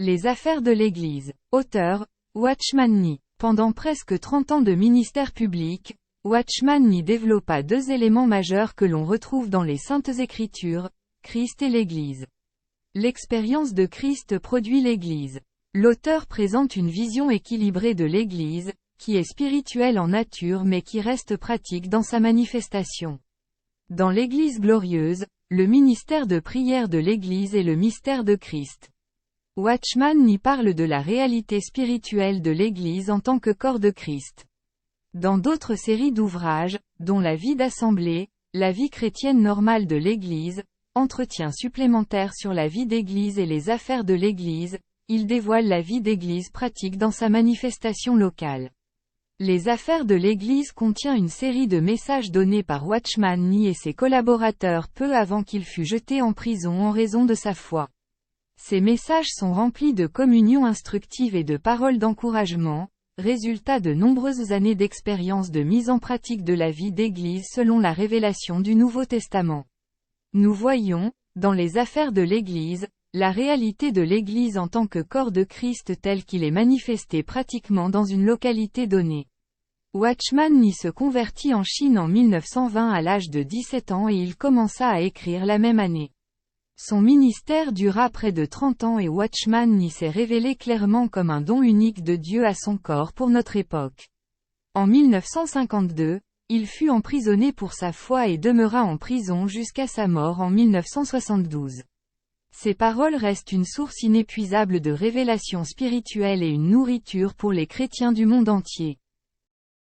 Les affaires de l'Église. Auteur, Watchman Nee. Pendant presque 30 ans de ministère public, Watchman Nee développa deux éléments majeurs que l'on retrouve dans les Saintes Écritures, Christ et l'Église. L'expérience de Christ produit l'Église. L'auteur présente une vision équilibrée de l'Église, qui est spirituelle en nature mais qui reste pratique dans sa manifestation. Dans l'Église glorieuse, le ministère de prière de l'Église est le mystère de Christ. Watchman Nee parle de la réalité spirituelle de l'Église en tant que corps de Christ. Dans d'autres séries d'ouvrages, dont La vie d'assemblée, la vie chrétienne normale de l'Église, entretien supplémentaire sur la vie d'Église et les affaires de l'Église, il dévoile la vie d'Église pratique dans sa manifestation locale. Les affaires de l'Église contient une série de messages donnés par Watchman Nee et ses collaborateurs peu avant qu'il fût jeté en prison en raison de sa foi. Ces messages sont remplis de communion instructive et de paroles d'encouragement, résultat de nombreuses années d'expérience de mise en pratique de la vie d'Église selon la révélation du Nouveau Testament. Nous voyons, dans les affaires de l'Église, la réalité de l'Église en tant que corps de Christ tel qu'il est manifesté pratiquement dans une localité donnée. Watchman Nee se convertit en Chine en 1920 à l'âge de 17 ans et il commença à écrire la même année. Son ministère dura près de 30 ans et Watchman Nee s'est révélé clairement comme un don unique de Dieu à son corps pour notre époque. En 1952, il fut emprisonné pour sa foi et demeura en prison jusqu'à sa mort en 1972. Ses paroles restent une source inépuisable de révélation spirituelle et une nourriture pour les chrétiens du monde entier.